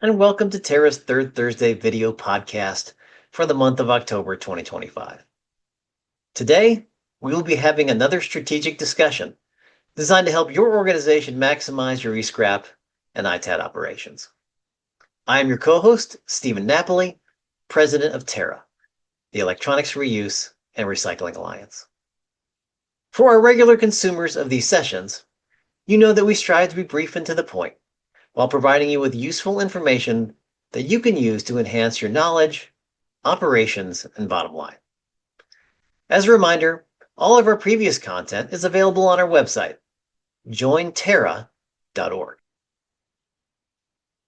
and welcome to TERRA's Third Thursday video podcast for the month of October 2025. Today, we will be having another strategic discussion designed to help your organization maximize your e-scrap and ITAD operations. I am your co-host, Stephen Napoli, president of TERRA, the Electronics Reuse and Recycling Alliance. For our regular consumers of these sessions, you know that we strive to be brief and to the point, while providing you with useful information that you can use to enhance your knowledge, operations, and bottom line. As a reminder, all of our previous content is available on our website, jointerra.org.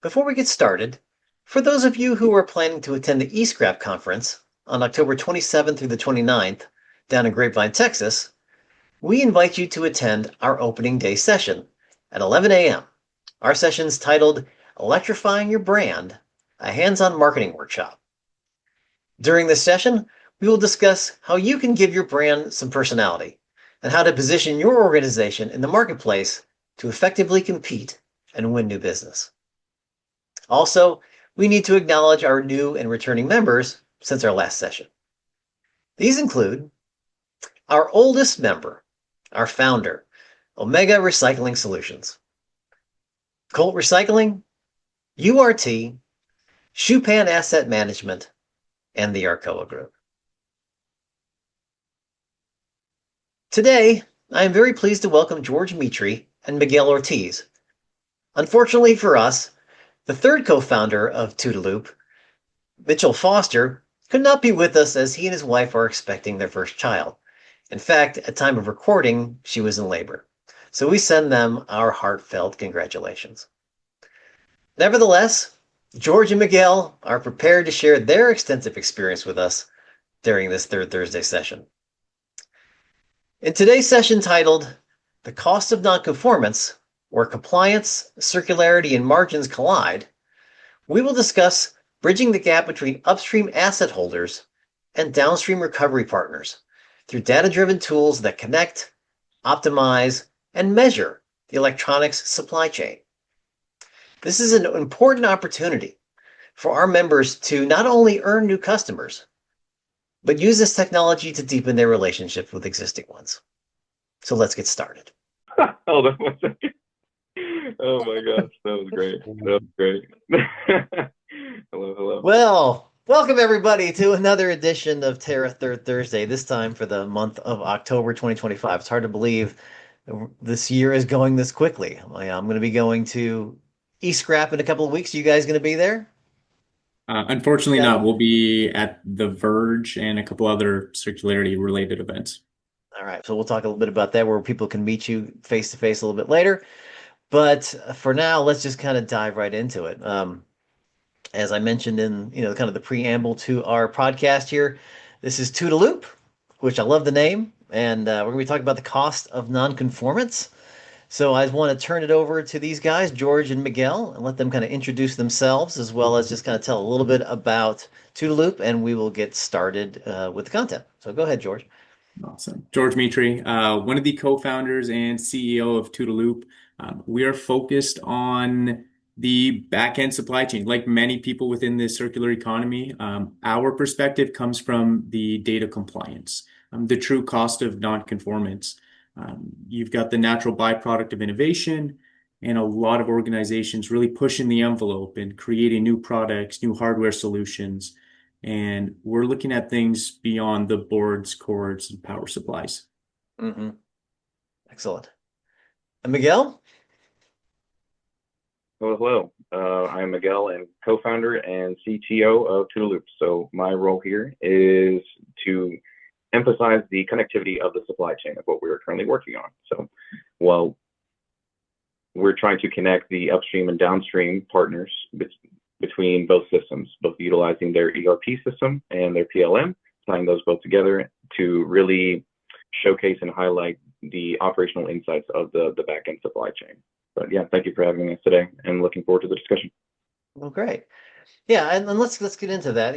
Before we get started, for those of you who are planning to attend the eScrap conference on October 27th through the 29th down in Grapevine, Texas, we invite you to attend our opening day session at 11 a.m. Our session's titled Electrifying Your Brand, a hands-on marketing workshop. During this session, we will discuss how you can give your brand some personality and how to position your organization in the marketplace to effectively compete and win new business. Also, we need to acknowledge our new and returning members since our last session. These include our oldest member, our founder, Omega Recycling Solutions, Colt Recycling, URT, Shupan Asset Management, and the Arcoa Group. Today, I am very pleased to welcome George Mitri and Miguel Ortiz. Unfortunately for us, the third co-founder of Toodaloop, Mitchell Foster, could not be with us as he and his wife are expecting their first child. In fact, at time of recording, she was in labor. So we send them our heartfelt congratulations. Nevertheless, George and Miguel are prepared to share their extensive experience with us during this Third Thursday session. In today's session titled The Cost of Nonconformance, where Compliance, Circularity, and Margins Collide, we will discuss bridging the gap between upstream asset holders and downstream recovery partners through data-driven tools that connect, optimize, and measure the electronics supply chain. This is an important opportunity for our members to not only earn new customers, but use this technology to deepen their relationships with existing ones. So let's get started. Hold on 1 second. Oh my gosh, that was great. That was great. Hello. Well, welcome everybody to another edition of TERRA Third Thursday, this time for the month of October 2025. It's hard to believe this year is going this quickly. I'm going to be going to eScrap in a couple of weeks. You guys going to be there? Unfortunately Yeah. not. We'll be at The Verge and a couple other circularity related events. All right, so we'll talk a little bit about that, where people can meet you face to face a little bit later. But for now, let's just kind of dive right into it. As I mentioned in kind of the preamble to our podcast here, this is Toodaloop, which I love the name, and we're going to be talking about the cost of nonconformance. So I want to turn it over to these guys, George and Miguel, and let them kind of introduce themselves, as well as just kind of tell a little bit about Toodaloop, and we will get started with the content. So go ahead, George. Awesome. George Mitri, one of the co-founders and CEO of Toodaloop. We are focused on the back-end supply chain. Like many people within the circular economy, our perspective comes from the data compliance, the true cost of nonconformance. You've got the natural byproduct of innovation and a lot of organizations really pushing the envelope and creating new products, new hardware solutions. And we're looking at things beyond the boards, cords, and power supplies. Mm-hmm. Excellent. And Miguel? Hello. I'm Miguel and co-founder and CTO of Toodaloop. So my role here is to emphasize the connectivity of the supply chain of what we're currently working on. So while we're trying to connect the upstream and downstream partners between both systems, both utilizing their ERP system and their PLM, tying those both together to really showcase and highlight the operational insights of the back-end supply chain. But yeah, thank you for having us today and looking forward to the discussion. Well, great. Yeah, and let's get into that.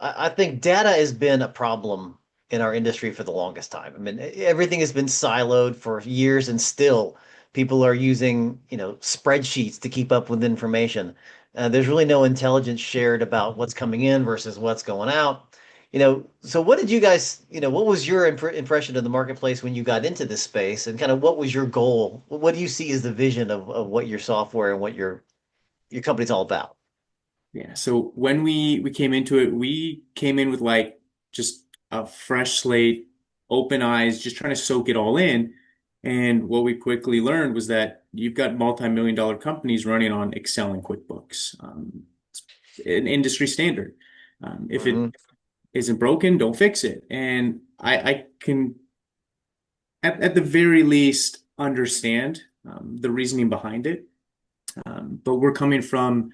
I think data has been a problem in our industry for the longest time. I mean, everything has been siloed for years, and still people are using, spreadsheets to keep up with information. There's really no intelligence shared about what's coming in versus what's going out. So what did you guys, what was your impression of the marketplace when you got into this space, and kind of what was your goal? What do you see as the vision of what your software and what your company's all about? Yeah. So when we came into it, we came in with like just a fresh slate, open eyes, just trying to soak it all in. And what we quickly learned was that you've got multi-million dollar companies running on Excel and QuickBooks. It's an industry standard. If Hmm. it isn't broken, don't fix it. And I can, at the very least, understand the reasoning behind it. But we're coming from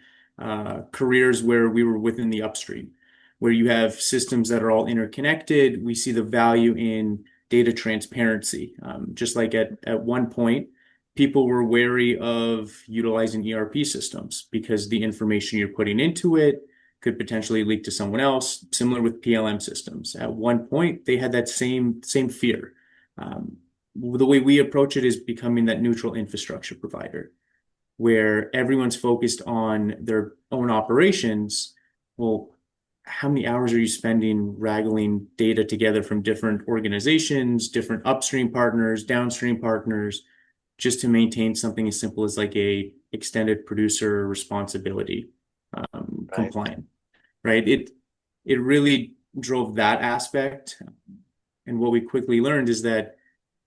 careers where we were within the upstream, where you have systems that are all interconnected. We see the value in data transparency. Just like at one point, people were wary of utilizing ERP systems because the information you're putting into it could potentially leak to someone else, similar with PLM systems. At one point, they had that same fear. The way we approach it is becoming that neutral infrastructure provider where everyone's focused on their own operations. Well, how many hours are you spending wrangling data together from different organizations, different upstream partners, downstream partners, just to maintain something as simple as like a extended producer responsibility Right. compliant, right? It really drove that aspect. And what we quickly learned is that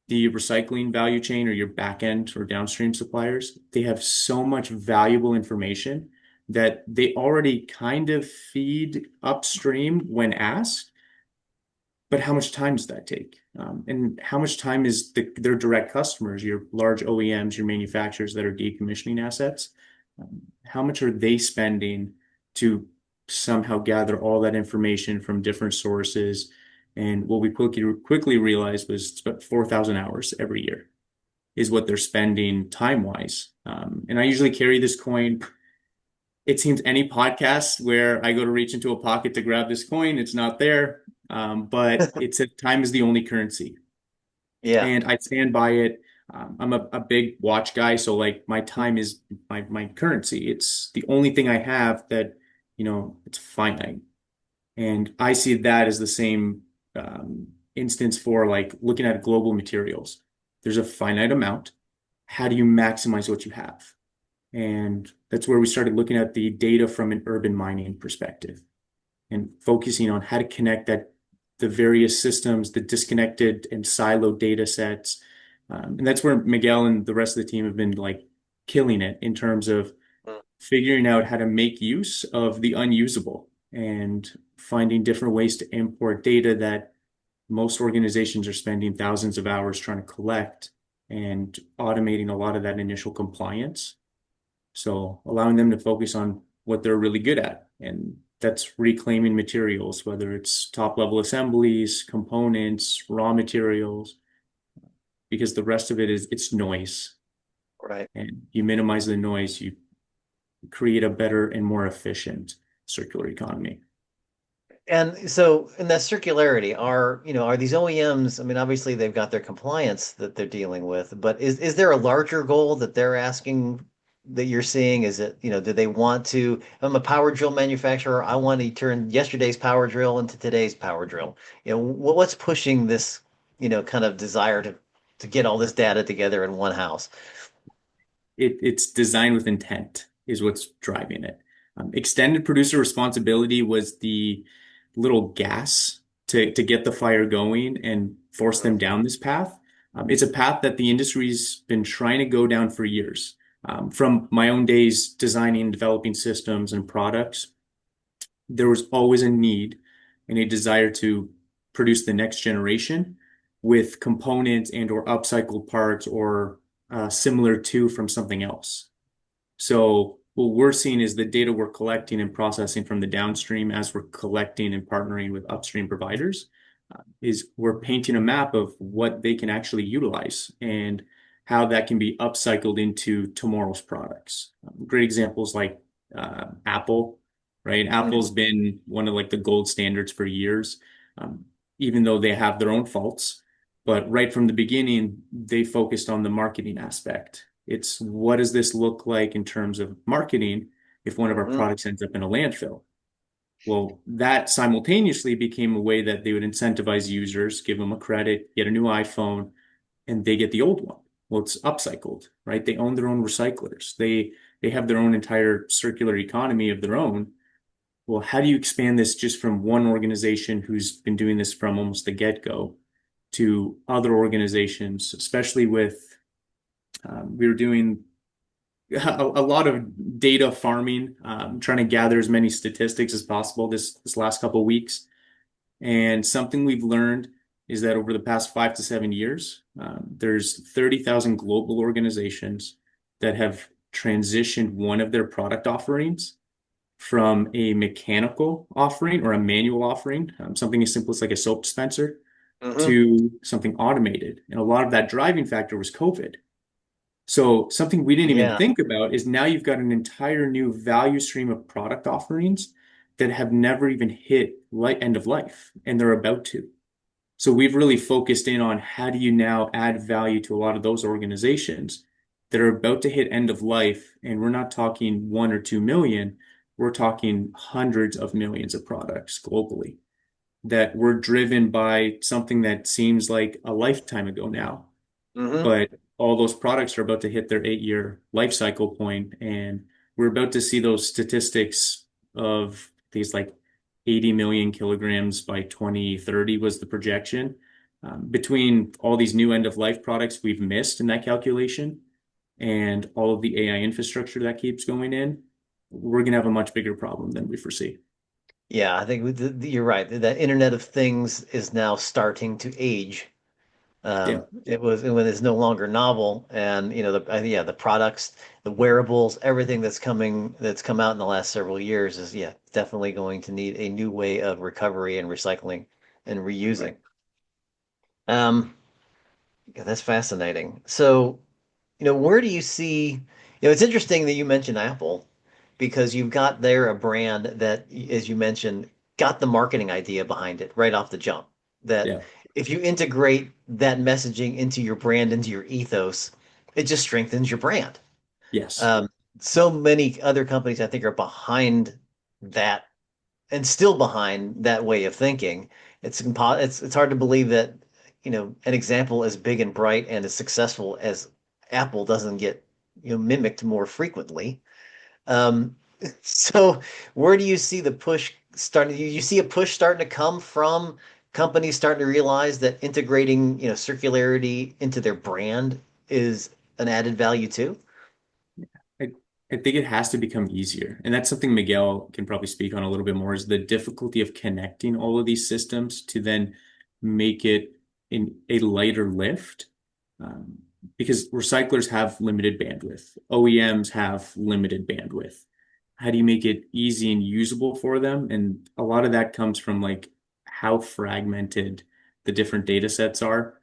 the recycling value chain or your back end or downstream suppliers, they have so much valuable information that they already kind of feed upstream when asked. But how much time does that take? And how much time is their direct customers, your large OEMs, your manufacturers that are decommissioning assets? How much are they spending to somehow gather all that information from different sources? And what we quickly realized was it's about 4,000 hours every year is what they're spending time-wise. And I usually carry this coin. It seems any podcast where I go to reach into a pocket to grab this coin, it's not there. But it said time is the only currency. Yeah. And I stand by it. I'm a big watch guy, so like my time is my currency. It's the only thing I have that, it's finite. And I see that as the same instance for like looking at global materials. There's a finite amount. How do you maximize what you have? And that's where we started looking at the data from an urban mining perspective and focusing on how to connect the various systems, the disconnected and siloed data sets. And that's where Miguel and the rest of the team have been like killing it in terms of figuring out how to make use of the unusable and finding different ways to import data that most organizations are spending thousands of hours trying to collect and automating a lot of that initial compliance. So allowing them to focus on what they're really good at. And that's reclaiming materials, whether it's top level assemblies, components, raw materials, because the rest of it it's noise. Right. And you minimize the noise, you create a better and more efficient circular economy. And so in that circularity, are these OEMs, I mean, obviously they've got their compliance that they're dealing with, but is there a larger goal that they're asking that you're seeing? Is it, do they want to, I'm a power drill manufacturer, I want to turn yesterday's power drill into today's power drill. What's pushing this, kind of desire to get all this data together in one house? It's designed with intent is what's driving it. Extended producer responsibility was the little gas to get the fire going and force them down this path. It's a path that the industry's been trying to go down for years. From my own days designing and developing systems and products, there was always a need and a desire to produce the next generation with components and or upcycled parts or similar to from something else. So what we're seeing is the data we're collecting and processing from the downstream as we're collecting and partnering with upstream providers is we're painting a map of what they can actually utilize and how that can be upcycled into tomorrow's products. Great examples like Apple, right? Mhm. Apple's been one of like the gold standards for years, um, even though they have their own faults. But right from the beginning, they focused on the marketing aspect. It's what does this look like in terms of marketing? if one of our Hmm. products ends up in a landfill. Well, that simultaneously became a way that they would incentivize users, give them a credit, get a new iPhone, and they get the old one. Well, it's upcycled, right? They own their own recyclers. They have their own entire circular economy of their own. Well, how do you expand this just from one organization who's been doing this from almost the get-go to other organizations, especially with we were doing a lot of data farming, trying to gather as many statistics as possible this last couple of weeks. And something we've learned is that over the past 5 to 7 years, there's 30,000 global organizations that have transitioned one of their product offerings from a mechanical offering or a manual offering, something as simple as like a soap dispenser, Hmm. to something automated. And a lot of that driving factor was COVID. So something we didn't even Yeah. think about is now you've got an entire new value stream of product offerings that have never even hit end of life, and they're about to. So we've really focused in on how do you now add value to a lot of those organizations that are about to hit end of life, and we're not talking 1 or 2 million, we're talking hundreds of millions of products globally that were driven by something that seems like a lifetime ago now, Hmm. but all those products are about to hit their 8 year life cycle point, and we're about to see those statistics of these like 80 million kilograms by 2030 was the projection. Between all these new end of life products we've missed in that calculation and all of the AI infrastructure that keeps going in, we're going to have a much bigger problem than we foresee. Yeah, I think you're right. That Internet of Things is now starting to age. Yeah. It was when it's no longer novel, and yeah, the products, the wearables, everything that's come out in the last several years is, yeah, definitely going to need a new way of recovery and recycling and reusing. Right. Um, yeah, that's fascinating. So, where do you see, it's interesting that you mentioned Apple because you've got there a brand that, as you mentioned, got the marketing idea behind it right off the jump. That Yeah. if you integrate that messaging into your brand, into your ethos, it just strengthens your brand. Yes. Um, so many other companies, I think, are behind that and still behind that way of thinking. It's hard to believe that, an example as big and bright and as successful as Apple doesn't get, mimicked more frequently. Um, so where do you see the push starting? You see a push starting to come from companies starting to realize that integrating, circularity into their brand is an added value too? I, I think it has to become easier. And that's something Miguel can probably speak on a little bit more is the difficulty of connecting all of these systems to then make it in a lighter lift. Um, because recyclers have limited bandwidth, OEMs have limited bandwidth. How do you make it easy and usable for them? And a lot of that comes from like how fragmented the different data sets are.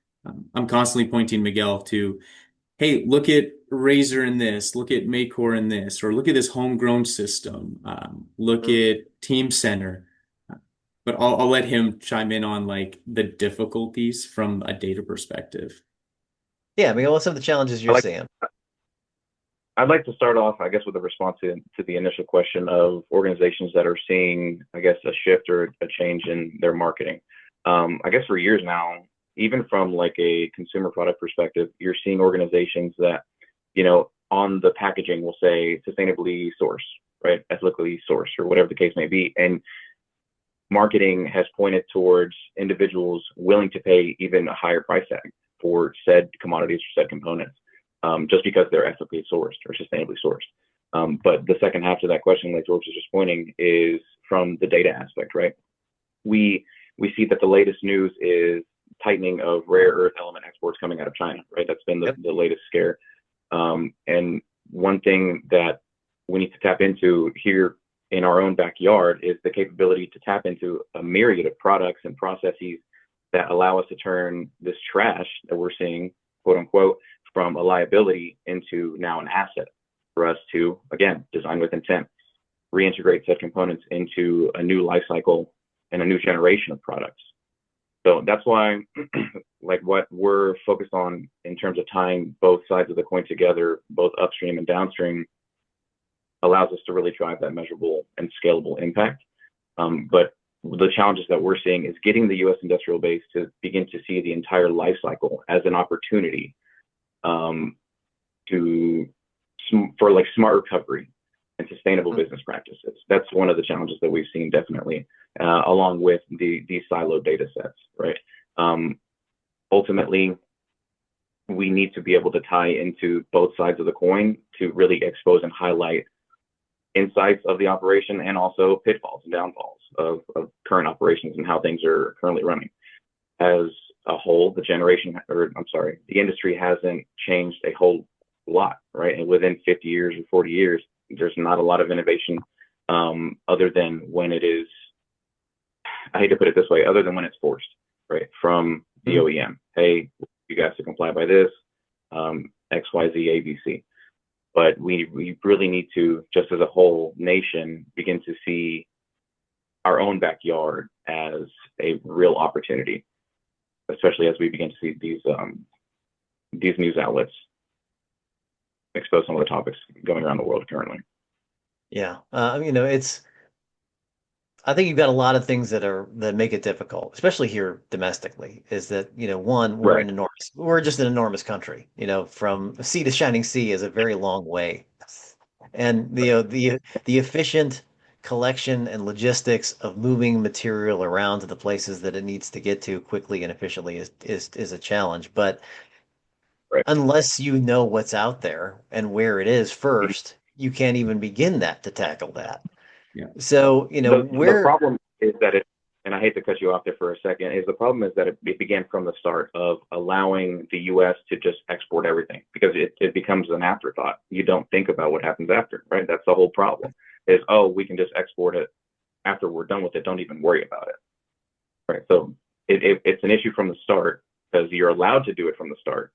I'm constantly pointing Miguel to, hey, look at Razer in this, look at Maycore in this, or look at this homegrown system, look Mm. at Team Center. But I'll let him chime in on like the difficulties from a data perspective. Yeah, I mean, what's some of the challenges I you're like seeing? I'd like to start off, I guess, with a response to the initial question of organizations that are seeing, I guess, a shift or a change in their marketing. I guess for years now, even from like a consumer product perspective, you're seeing organizations that, on the packaging will say sustainably sourced, right, ethically sourced, or whatever the case may be. And marketing has pointed towards individuals willing to pay even a higher price tag for said commodities or said components, just because they're ethically sourced or sustainably sourced. But the second half to that question, like George was just pointing, is from the data aspect, right? We we see that the latest news is tightening of rare earth element exports coming out of China, right? That's been Yep. the latest scare. And one thing that we need to tap into here in our own backyard is the capability to tap into a myriad of products and processes that allow us to turn this trash that we're seeing, quote unquote, from a liability into now an asset for us to, again, design with intent, reintegrate said components into a new life cycle and a new generation of products. So that's why, like, what we're focused on in terms of tying both sides of the coin together, both upstream and downstream, allows us to really drive that measurable and scalable impact. But the challenges that we're seeing is getting the U.S. industrial base to begin to see the entire life cycle as an opportunity to for like smart recovery and sustainable business practices. That's one of the challenges that we've seen definitely, along with these siloed data sets, right? Ultimately, we need to be able to tie into both sides of the coin to really expose and highlight insights of the operation and also pitfalls and downfalls of current operations and how things are currently running. As a whole, the industry hasn't changed a whole lot, right? And within 50 years or 40 years, there's not a lot of innovation other than when it is, I hate to put it this way, other than when it's forced, right? From the OEM. Hey, you guys to comply by this, X, Y, Z, A, B, C. But we really need to, just as a whole nation, begin to see our own backyard as a real opportunity, especially as we begin to see these news outlets expose some of the topics going around the world currently. Yeah, I think you've got a lot of things that make it difficult, especially here domestically. Is that one, Right. we're just an enormous country. From sea to shining sea is a very long way, and the efficient collection and logistics of moving material around to the places that it needs to get to quickly and efficiently is a challenge. But Right. unless you know what's out there and where it is first, you can't even begin to tackle that. Yeah. So, The problem is that and I hate to cut you off there for a second, is the problem is that it began from the start of allowing the U.S. to just export everything because it becomes an afterthought. You don't think about what happens after, right? That's the whole problem is, oh, we can just export it after we're done with it. Don't even worry about it, right? So it's an issue from the start because you're allowed to do it from the start,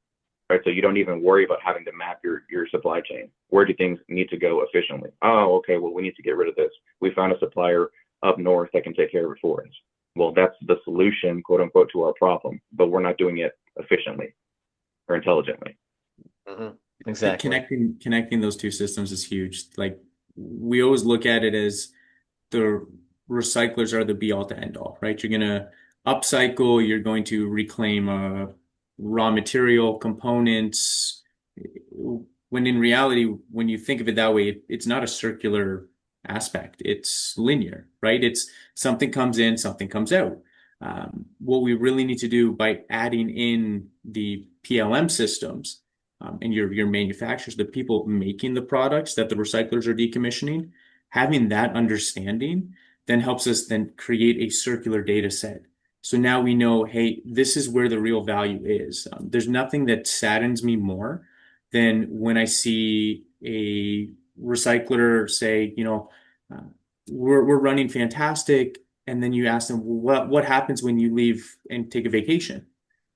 right? So you don't even worry about having to map your supply chain. Where do things need to go efficiently? Oh, okay, well, we need to get rid of this. We found a supplier up north that can take care of it for us. Well, that's the solution, quote unquote, to our problem, but we're not doing it efficiently or intelligently. Exactly. Connecting those two systems is huge. Like we always look at it as the recyclers are the be all to end all, right? You're gonna upcycle, you're going to reclaim raw material components. When in reality, when you think of it that way, it's not a circular aspect. It's linear, right? It's something comes in, something comes out. What we really need to do by adding in the PLM systems and your manufacturers, the people making the products that the recyclers are decommissioning, having that understanding then helps us then create a circular data set. So now we know, hey, this is where the real value is. There's nothing that saddens me more than when I see a recycler say, uh, we're running fantastic, and then you ask them, well, what happens when you leave and take a vacation?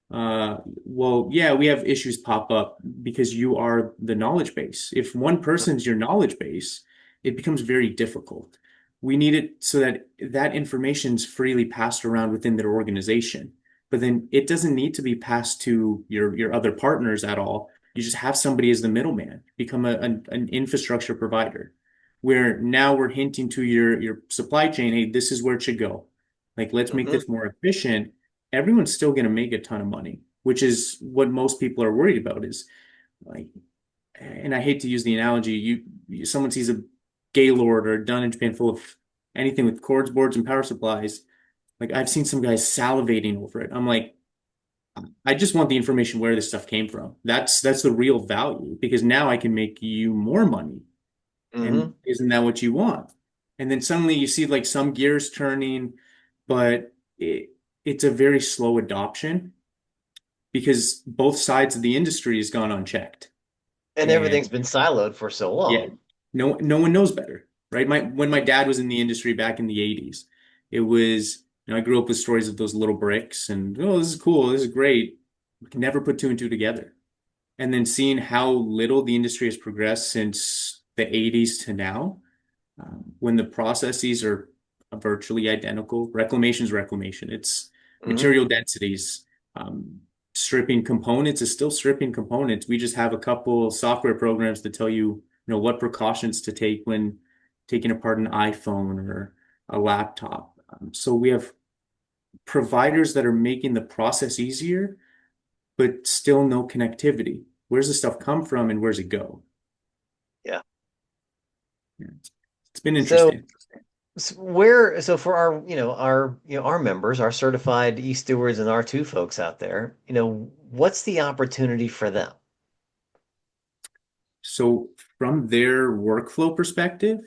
Well, yeah, we have issues pop up because you are the knowledge base. If one person's your knowledge base, it becomes very difficult. We need it so that that information is freely passed around within their organization. But then it doesn't need to be passed to your other partners at all. You just have somebody as the middleman, become an infrastructure provider, where now we're hinting to your supply chain, hey, this is where it should go. Like, let's make this more efficient. Everyone's still going to make a ton of money, which is what most people are worried about is like, and I hate to use the analogy, someone sees a Gaylord or a dunnage bin full of anything with cords, boards, and power supplies. Like I've seen some guys salivating over it. I'm like, I just want the information where this stuff came from. That's the real value because now I can make you more money. And isn't that what you want? And then suddenly you see like some gears turning, but it's a very slow adoption because both sides of the industry has gone unchecked. And And everything's been siloed for so yeah, long. no one knows better, right? When my dad was in the industry back in the 80s, it was, I grew up with stories of those little bricks and, oh, this is cool, this is great. We can never put two and two together. And then seeing how little the industry has progressed since the 80s to now, when the processes are virtually identical, reclamation is reclamation. It's material densities. Stripping components is still stripping components. We just have a couple software programs to tell you what precautions to take when taking apart an iPhone or a laptop. So we have providers that are making the process easier, but still no connectivity. Where's the stuff come from and where's it go? Yeah. Yeah. It's been So, interesting. so for our, our members, our certified e-stewards and R2 folks out there, what's the opportunity for them? So from their workflow perspective,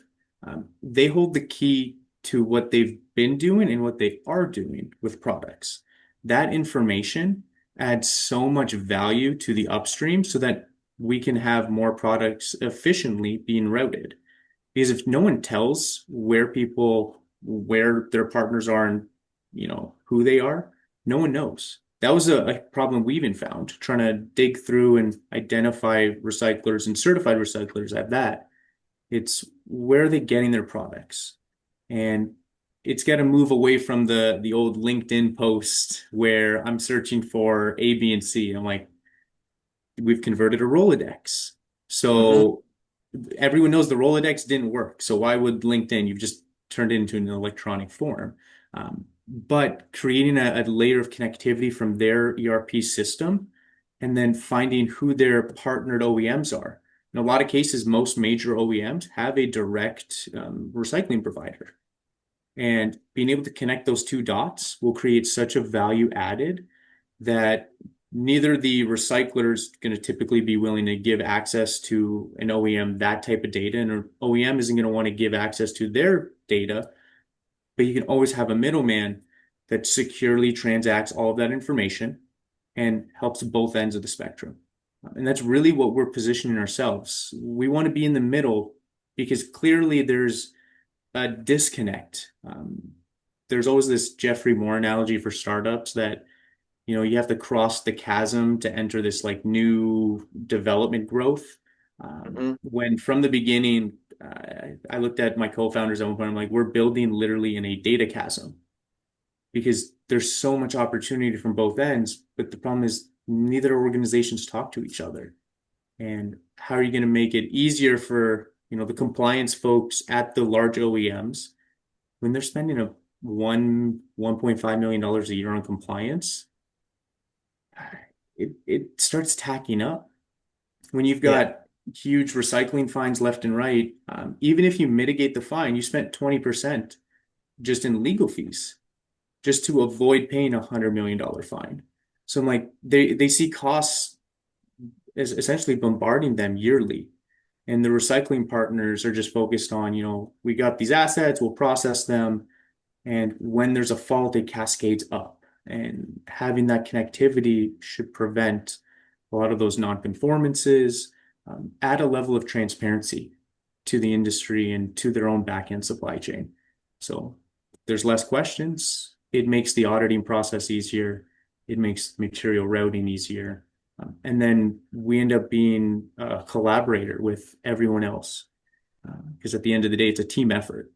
they hold the key to what they've been doing and what they are doing with products. That information adds so much value to the upstream so that we can have more products efficiently being routed. Because if no one tells where their partners are and who they are, no one knows. That was a problem we even found, trying to dig through and identify recyclers and certified recyclers at that. It's where are they getting their products? And it's got to move away from the old LinkedIn post where I'm searching for A, B, and C. I'm like, we've converted a Rolodex. Hmm. So everyone knows the Rolodex didn't work. So why would LinkedIn? You've just turned it into an electronic form. But creating a layer of connectivity from their ERP system and then finding who their partnered OEMs are. In a lot of cases, most major OEMs have a direct recycling provider. And being able to connect those two dots will create such a value added that neither the recycler is going to typically be willing to give access to an OEM that type of data, and an OEM isn't going to want to give access to their data, but you can always have a middleman that securely transacts all of that information and helps both ends of the spectrum. And that's really what we're positioning ourselves. We want to be in the middle because clearly there's a disconnect. There's always this Jeffrey Moore analogy for startups that you have to cross the chasm to enter this like new development growth. Hmm. When from the beginning, I looked at my co-founders at one point, I'm like, we're building literally in a data chasm because there's so much opportunity from both ends. But the problem is neither organizations talk to each other. And how are you going to make it easier for, the compliance folks at the large OEMs when they're spending $1.5 million a year on compliance? It starts tacking up. When you've Yeah. got huge recycling fines left and right, even if you mitigate the fine, you spent 20% just in legal fees just to avoid paying $100 million fine. So I'm like, they see costs as essentially bombarding them yearly. And the recycling partners are just focused on, we got these assets, we'll process them. And when there's a fault, it cascades up. And having that connectivity should prevent a lot of those non-conformances, add a level of transparency to the industry and to their own back-end supply chain. So there's less questions. It makes the auditing process easier. It makes material routing easier. And then we end up being a collaborator with everyone else. Because at the end of the day, it's a team effort.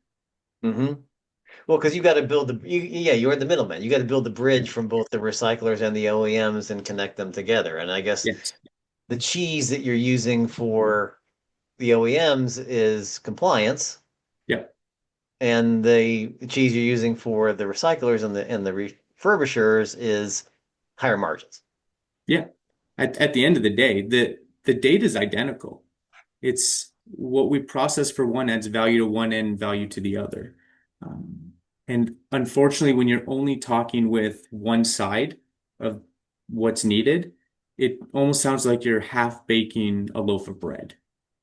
Hmm. Well, because you got to build yeah, you're the middleman. You got to build the bridge from both the recyclers and the OEMs and connect them together. And I guess Yes. the cheese that you're using for the OEMs is compliance, Yep. and the cheese you're using for the recyclers and the refurbishers is higher margins. Yeah. At the end of the day, the data is identical. It's what we process for one adds value to one and value to the other. And unfortunately, when you're only talking with one side of what's needed, it almost sounds like you're half baking a loaf of bread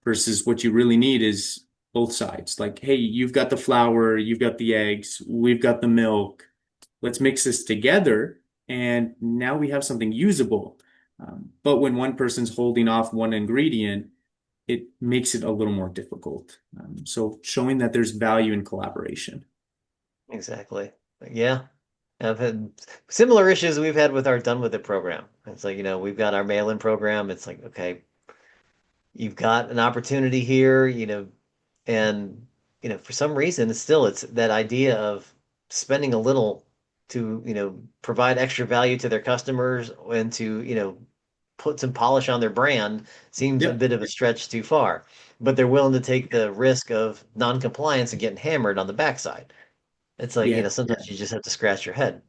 versus what you really need is both sides. Like, hey, you've got the flour, you've got the eggs, we've got the milk. Let's mix this together. And now we have something usable. But when one person's holding off one ingredient, it makes it a little more difficult. So showing that there's value in collaboration. Exactly. Yeah. I've had similar issues we've had with our Done With It program. It's like, we've got our mail-in program. It's like, okay, you've got an opportunity here, and for some reason it's that idea of spending a little to, provide extra value to their customers and to, put some polish on their brand seems a Yep. bit of a stretch too far. But they're willing to take the risk of non-compliance and getting hammered on the backside. It's like, Yeah. sometimes you just have to scratch your head.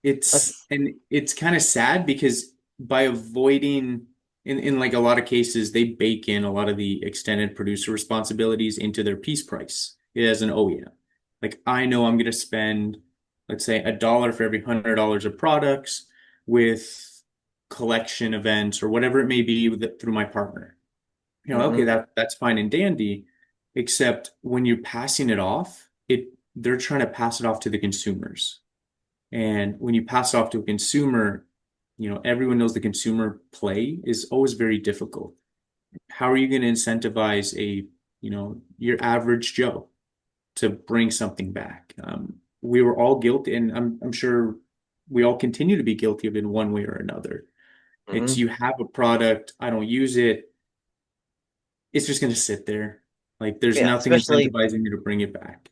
That's It's kind of sad because by avoiding in like a lot of cases, they bake in a lot of the extended producer responsibilities into their piece price as an OEM. Like I know I'm going to spend, let's say, $1 for every $100 of products with collection events or whatever it may be through my partner. Okay, hmm that's fine and dandy, except when you're passing it off, they're trying to pass it off to the consumers. And when you pass off to a consumer, everyone knows the consumer play is always very difficult. How are you going to incentivize your average Joe to bring something back? We were all guilty, and I'm sure we all continue to be guilty of it in one way or another. It's hmm you have a product, I don't use it, it's just going to sit there. Like there's Yeah, nothing especially incentivizing you to bring it back.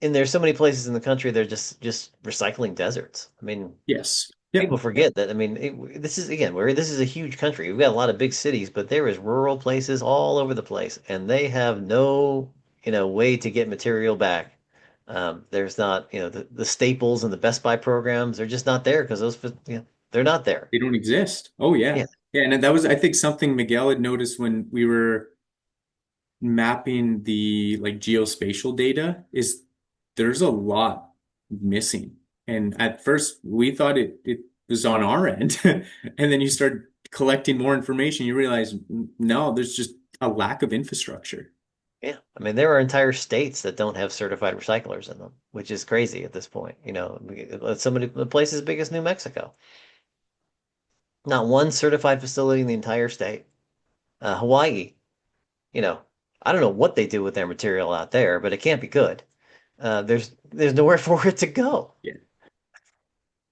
and there's so many places in the country they're just recycling deserts. I mean, Yes. people Yep. forget that. I mean, this is again, this is a huge country. We've got a lot of big cities, but there is rural places all over the place, and they have no, way to get material back. There's not, the Staples and the Best Buy programs. They're just not there because they're not there. They don't exist. Oh yeah. Yeah, Yeah, and that was I think something Miguel had noticed when we were mapping the like geospatial data is there's a lot missing. And at first we thought it was on our end. And then you start collecting more information, you realize no, there's just a lack of infrastructure. yeah. I mean, there are entire states that don't have certified recyclers in them, which is crazy at this point. Somebody, the place as big as New Mexico, not one certified facility in the entire state. Hawaii, you know, I don't know what they do with their material out there, but it can't be good. There's nowhere for it to go. Yeah.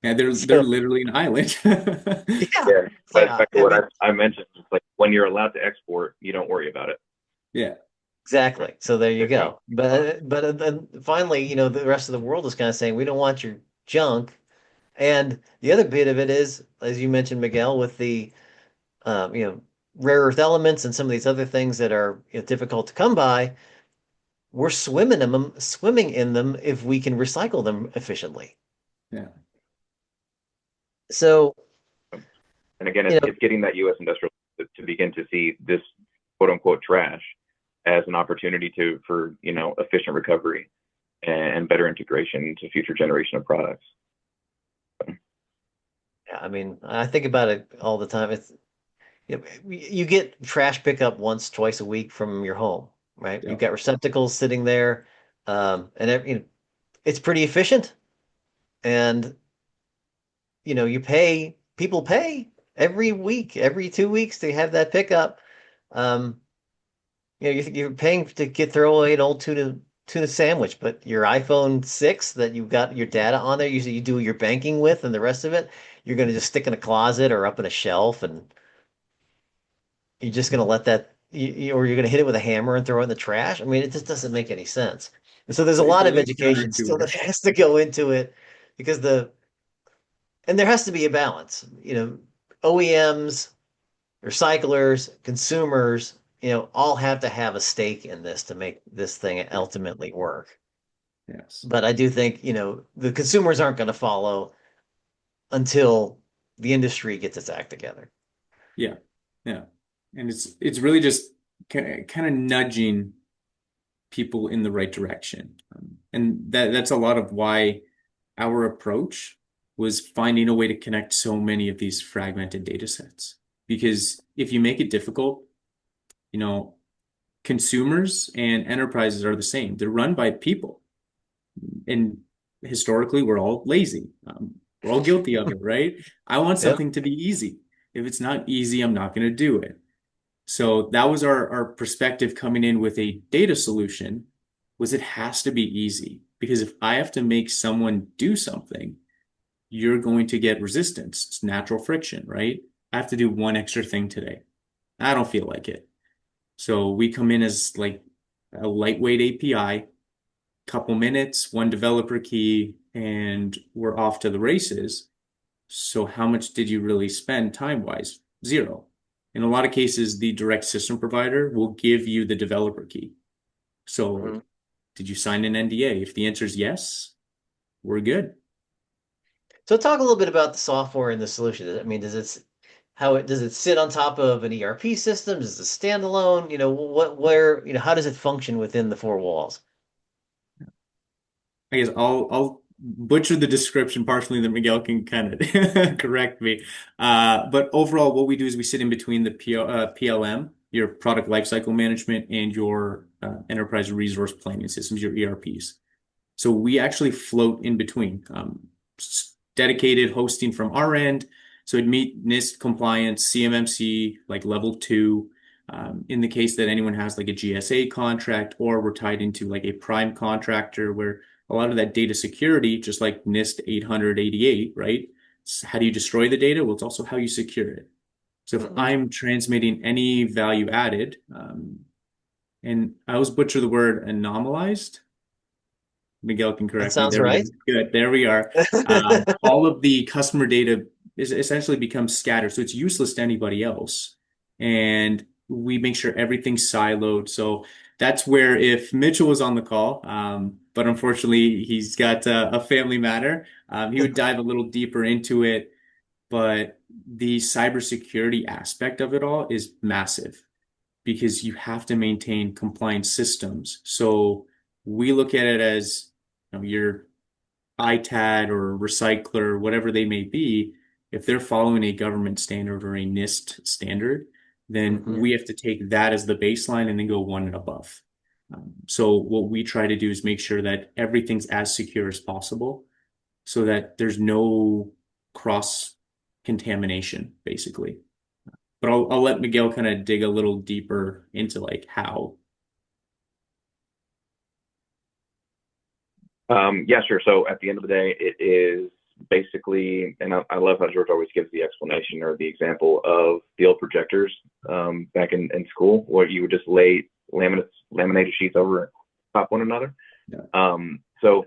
Yeah, they're So literally an island. yeah, Yeah, it's like that's exactly I what mean, I mentioned. It's like when you're allowed to export, you don't worry about it. Yeah. exactly. So there you There's no, go. But then finally, the rest of the world is kind of saying we don't want your junk. And the other bit of it is, as you mentioned, Miguel, with the um, you know rare earth elements and some of these other things that are difficult to come by. We're swimming in them if we can recycle them efficiently. Yeah. So, and again, you know, it's getting that U.S. industrial to begin to see this quote unquote trash as an opportunity for efficient recovery and better integration into future generation of products. yeah, I mean, I think about it all the time. You get trash pickup once, twice a week from your home, right? You've Yeah. got receptacles sitting there, and it's pretty efficient. And people pay every week, every 2 weeks to have that pickup. Um, you're paying to get throw away an old tuna sandwich, but your iPhone 6 that you've got your data on there, usually you do your banking with, and the rest of it, you're going to just stick in a closet or up in a shelf, and you're just going to let that, or you're going to hit it with a hammer and throw it in the trash. I mean, it just doesn't make any sense. And so there's a It's lot a of little education still that counterintuitive. has to go into it because and there has to be a balance. OEMs, recyclers, consumers, all have to have a stake in this to make this thing Yeah. ultimately work. Yes. But I do think, the consumers aren't going to follow until the industry gets its act together. Yeah. Yeah. And it's really just kind of nudging people in the right direction. And that's a lot of why our approach was finding a way to connect so many of these fragmented data sets. Because if you make it difficult, you know, consumers and enterprises are the same. They're run by people. And historically, we're all lazy. We're all guilty of it, right? I want Yeah. something to be easy. If it's not easy, I'm not going to do it. So that was our perspective coming in with a data solution was it has to be easy because if I have to make someone do something, you're going to get resistance. It's natural friction, right? I have to do one extra thing today. I don't feel like it. So we come in as like a lightweight API, couple minutes, one developer key, and we're off to the races. So how much did you really spend time-wise? Zero. In a lot of cases, the direct system provider will give you the developer key. So, Hmm. did you sign an NDA? If the answer is yes, we're good. So talk a little bit about the software and the solution. I mean, does it sit on top of an ERP system? Is it standalone? How does it function within the four walls? I guess I'll butcher the description partially, that Miguel can kind of correct me. But overall, what we do is we sit in between the PLM, your product lifecycle management, and your enterprise resource planning systems, your ERPs. So we actually float in between, dedicated hosting from our end. So it'd meet NIST compliance, CMMC, like level two. In the case that anyone has like a GSA contract, or we're tied into like a prime contractor where a lot of that data security, just like NIST 888, right? How do you destroy the data? Well, it's also how you secure it. So if Hmm. I'm transmitting any value added, and I always butcher the word anomalized, Miguel can That correct me. sounds There we right. go. Good. There we are. All of the customer data is essentially becomes scattered, so it's useless to anybody else. And we make sure everything's siloed. So that's where, if Mitchell was on the call, but unfortunately he's got a family matter, he would dive a little deeper into it. But the cybersecurity aspect of it all is massive because you have to maintain compliance systems. So we look at it as, your ITAD or recycler, whatever they may be. If they're following a government standard or a NIST standard, then Hmm. we have to take that as the baseline and then go one and above. So what we try to do is make sure that everything's as secure as possible so that there's no cross contamination, basically. But I'll let Miguel kind of dig a little deeper into like how. Yeah, sure. So at the end of the day, it is basically, and I love how George always gives the explanation or the example of the old projectors back in school, where you would just lay laminated sheets over top one another. Yeah. So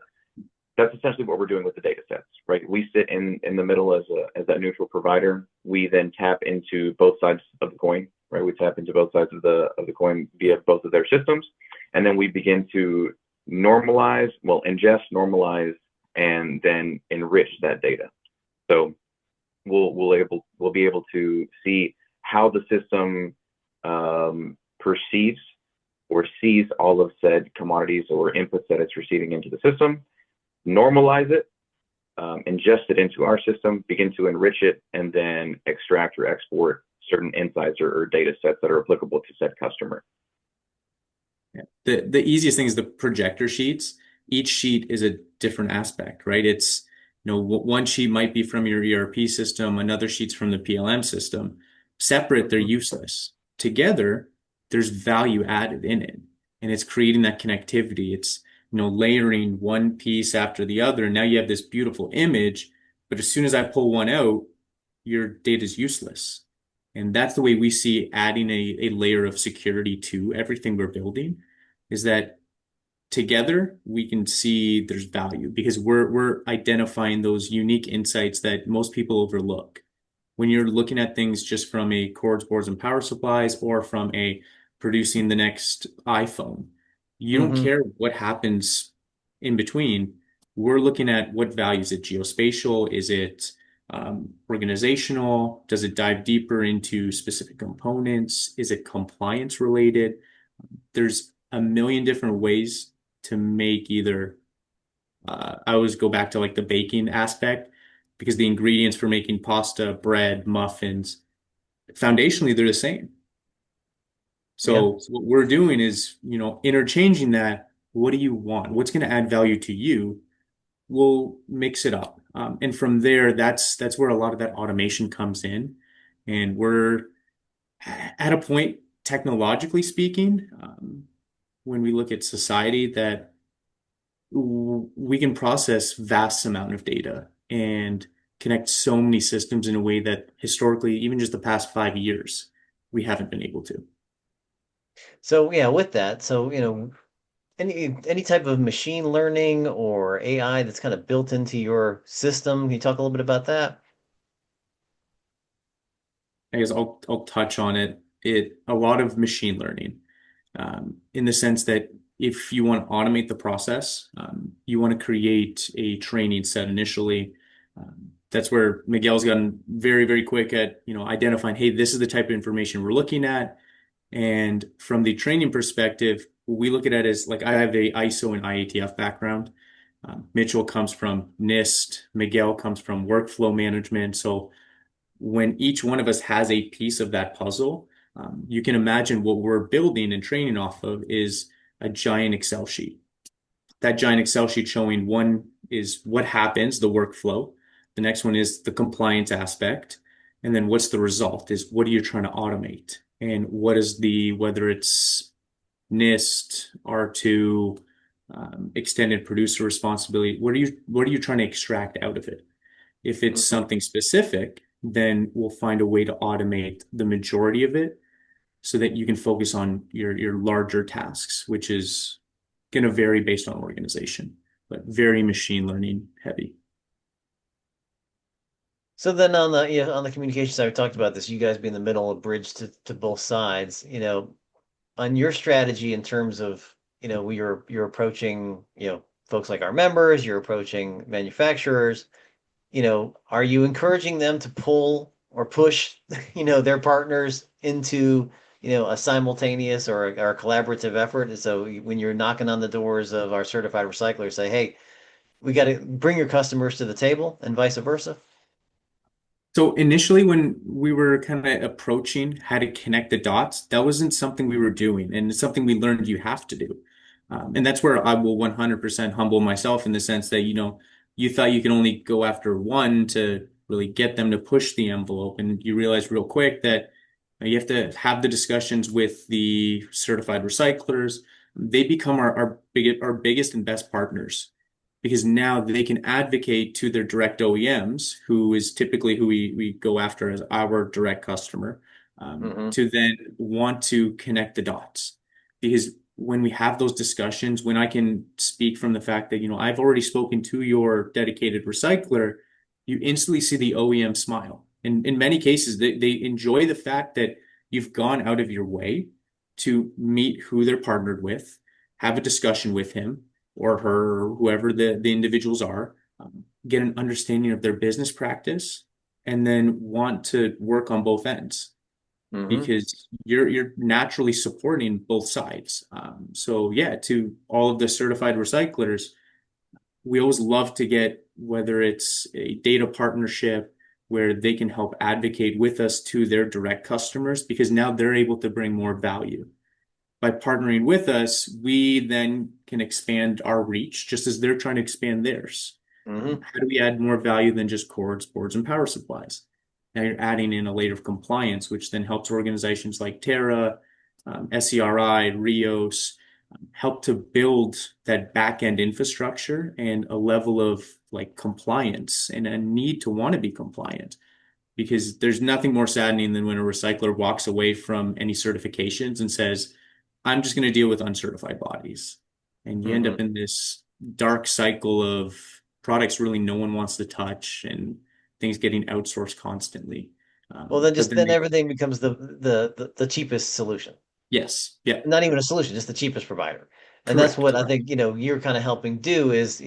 that's essentially what we're doing with the data sets, right? We sit in the middle as that neutral provider. We then tap into both sides of the coin, right? We tap into both sides of the coin via both of their systems, and then we begin to normalize, well, ingest, normalize, and then enrich that data. So we'll be able to see how the system perceives or sees all of said commodities or inputs that it's receiving into the system, normalize it, ingest it into our system, begin to enrich it, and then extract or export certain insights or data sets that are applicable to said customer. Yeah. The easiest thing is the projector sheets. Each sheet is a different aspect, right? It's, one sheet might be from your ERP system, another sheet's from the PLM system. Separate, they're Hmm. useless. Together, there's value added in it, and it's creating that connectivity. It's, layering one piece after the other, and now you have this beautiful image, but as soon as I pull one out, your data's useless. And that's the way we see adding a layer of security to everything we're building, is that together we can see there's value because we're identifying those unique insights that most people overlook. When you're looking at things just from a cords, boards, and power supplies, or from a producing the next iPhone, you don't Hmm. care what happens in between. We're looking at what value. Is it geospatial? Is it organizational? Does it dive deeper into specific components? Is it compliance related? There's a million different ways to make either. I always go back to like the baking aspect because the ingredients for making pasta, bread, muffins, foundationally, they're the same. Yeah. So what we're doing is, interchanging that. What do you want? What's going to add value to you? We'll mix it up. And from there, that's where a lot of that automation comes in. And we're at a point, technologically speaking, when we look at society, that we can process vast amount of data and connect so many systems in a way that historically, even just the past 5 years, we haven't been able to. So yeah, with that, any type of machine learning or AI that's kind of built into your system, can you talk a little bit about that? I guess I'll touch on it. A lot of machine learning, in the sense that if you want to automate the process, you want to create a training set initially. That's where Miguel's gotten very, very quick at, identifying, hey, this is the type of information we're looking at. And from the training perspective, we look at it as like I have a ISO and IATF background. Mitchell comes from NIST. Miguel comes from workflow management. So when each one of us has a piece of that puzzle, you can imagine what we're building and training off of is a giant Excel sheet. That giant Excel sheet showing one is what happens, the workflow. The next one is the compliance aspect. And then what's the result is what are you trying to automate? And what is whether it's NIST, R2, extended producer responsibility, what are you trying to extract out of it? If it's Mhm. something specific, then we'll find a way to automate the majority of it so that you can focus on your larger tasks, which is going to vary based on organization, but very machine learning heavy. So then on the communication side, we talked about this, you guys being the middle of bridge to both sides, on your strategy in terms of, you're approaching, folks like our members, you're approaching manufacturers, are you encouraging them to pull or push, their partners into, a simultaneous or a collaborative effort? And so when you're knocking on the doors of our certified recyclers, say, hey, we got to bring your customers to the table and vice versa. So initially, when we were kind of approaching how to connect the dots, that wasn't something we were doing, and it's something we learned you have to do. And that's where I will 100% humble myself in the sense that, you thought you could only go after one to really get them to push the envelope, and you realize real quick that you have to have the discussions with the certified recyclers. They become our biggest and best partners because now they can advocate to their direct OEMs, who is typically who we go after as our direct customer, Hmm. to then want to connect the dots. Because when we have those discussions, when I can speak from the fact that, I've already spoken to your dedicated recycler, you instantly see the OEM smile. And in many cases, they enjoy the fact that you've gone out of your way to meet who they're partnered with, have a discussion with him or her, or whoever the individuals are, get an understanding of their business practice, and then want to work on both ends Hmm. because you're naturally supporting both sides. So yeah, to all of the certified recyclers, we always love to get whether it's a data partnership where they can help advocate with us to their direct customers because now they're able to bring more value by partnering with us, we then can expand our reach just as they're trying to expand theirs. Hmm. How do we add more value than just cords, boards, and power supplies? Now you're adding in a layer of compliance, which then helps organizations like TERRA, SERI, Rios, help to build that back end infrastructure and a level of like compliance and a need to want to be compliant because there's nothing more saddening than when a recycler walks away from any certifications and says, I'm just going to deal with uncertified bodies. And you end Hmm. up in this dark cycle of products really no one wants to touch and things getting outsourced constantly. Well, then But just then then everything becomes the cheapest solution. yes, yeah, Not even a solution, just the cheapest provider. And that's correct, what I correct, think, you're kind of helping do is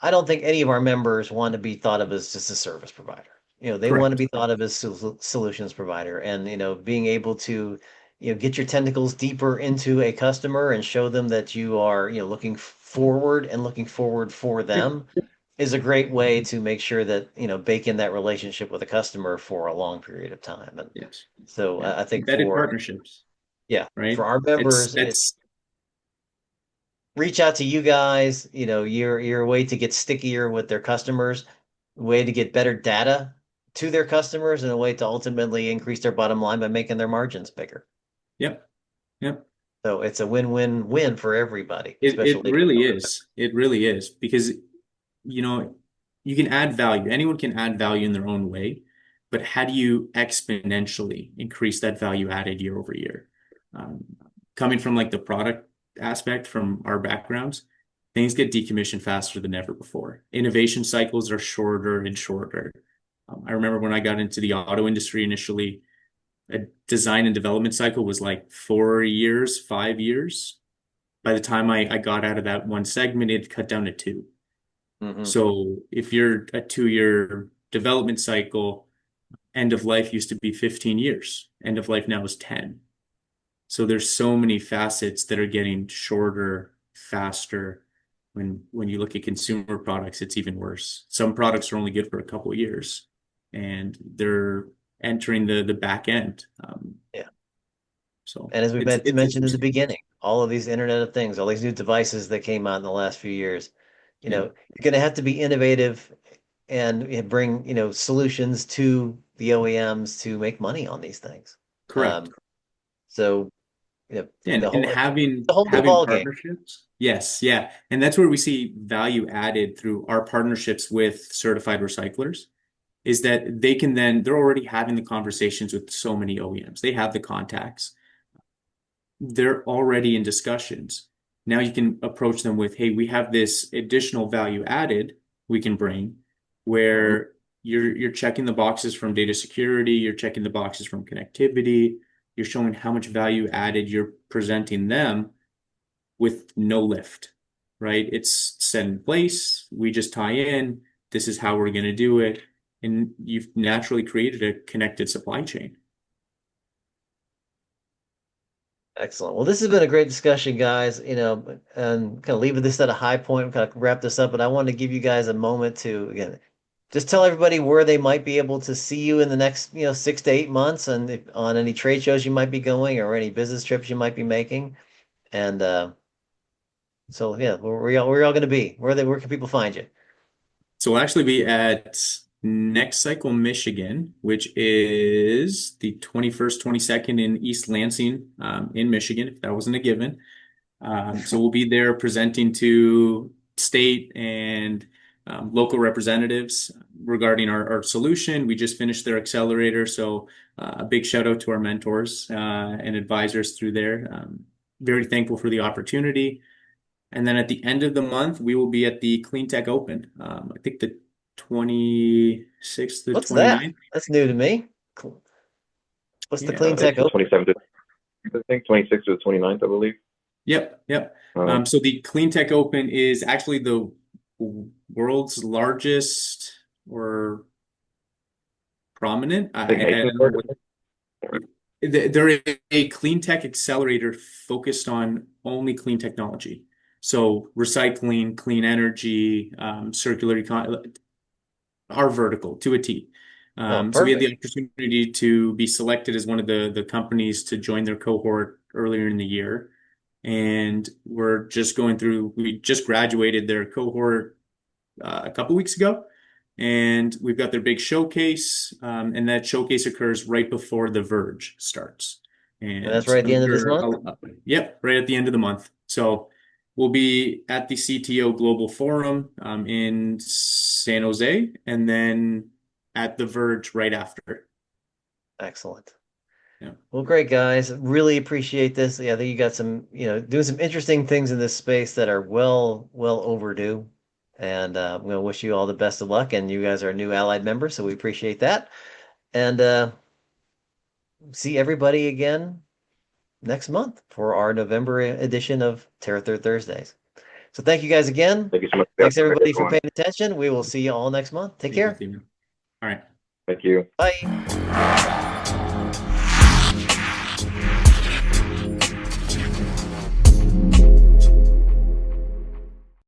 I don't think any of our members want to be thought of as just a service provider. They want to correct. be thought of as solutions provider, and being able to get your tentacles deeper into a customer and show them that you are looking forward and looking forward for Yep, them is a great way to make sure that bake in that relationship with a customer for a long period of time. And yes, so yeah. I think Embedded for partnerships, yeah, for right? our It's members, it's that's reach out to you guys. You're a way to get stickier with their customers, a way to get better data to their customers, and a way to ultimately increase their bottom line by making their margins bigger. yep, yep. So it's a win-win-win for everybody, It especially really is. It really is because you know, you can add value. Anyone can add value in their own way, but how do you exponentially increase that value added year over year? Um, Coming from like the product aspect from our backgrounds, things get decommissioned faster than ever before. Innovation cycles are shorter and shorter. I remember when I got into the auto industry initially, a design and development cycle was like 4 years, 5 years. By the time I got out of that one segment, it cut down to two. Hmm. So if you're a 2 year development cycle, end of life used to be 15 years. End of life now is 10. So there's so many facets that are getting shorter, faster. When you look at consumer products, it's even worse. Some products are only good for a couple of years, and they're entering the back end. Yeah. So And as we it's mentioned in the interesting. beginning, all of these Internet of Things, all these new devices that came out in the last few years, Yeah, you're going to have to be innovative and bring, solutions to the OEMs to make money on these things. correct. Um, so, Yeah, the and whole having the whole new having ball game. partnerships. Yes, yeah. And that's where we see value added through our partnerships with certified recyclers, is that they're already having the conversations with so many OEMs. They have the contacts. They're already in discussions. Now you can approach them with, hey, we have this additional value added we can bring Mhm. where you're checking the boxes from data security, you're checking the boxes from connectivity, you're showing how much value added you're presenting them with no lift, right? It's set in place. We just tie in. This is how we're going to do it. And you've naturally created a connected supply chain. Excellent. Well, this has been a great discussion, guys. And kind of leaving this at a high point, kind of wrap this up. But I wanted to give you guys a moment to, again, just tell everybody where they might be able to see you in the next, 6 to 8 months, and on any trade shows you might be going or any business trips you might be making. And so, yeah, where y'all going to be? Where can people find you? So we'll actually be at Next Cycle, Michigan, which is the 21st, 22nd in East Lansing, in Michigan, if that wasn't a given. So we'll be there presenting to state and local representatives regarding our solution. We just finished their accelerator, so a big shout out to our mentors and advisors through there. Very thankful for the opportunity. And then at the end of the month, we will be at the Clean Tech Open. I think the 26th to What's that? 29th. That's new to me. What's the Clean Yeah. Tech It's the Open? 27th, I think 26th to the 29th, I believe. Yep. Yep. Um, So the Clean Tech Open is actually the world's largest or prominent. I Signation don't know card. what they're a clean tech accelerator focused on only clean technology. So recycling, clean energy, circular econ, our vertical to a T. Oh, So we had perfect. the opportunity to be selected as one of the companies to join their cohort earlier in the year. And we just graduated their cohort a couple weeks ago. And we've got their big showcase. And that showcase occurs right before the Verge starts. And that's And right at I'm the end of this sure, month. yep, right at the end of the month. So we'll be at the CTO Global Forum in San Jose, and then at the Verge right after. Excellent. Yeah. Well, great guys. Really appreciate this. Yeah, I think you got some, doing some interesting things in this space that are well overdue. And I'm going to wish you all the best of luck. And you guys are a new allied member, so we appreciate that. And see everybody again next month for our November edition of Terra Third Thursdays. So thank you guys again. Thank you so much, guys. Thanks Have a everybody good for one. paying attention. We will see you all next month. Take Thank you, care. Steven. All right. Thank you. Bye.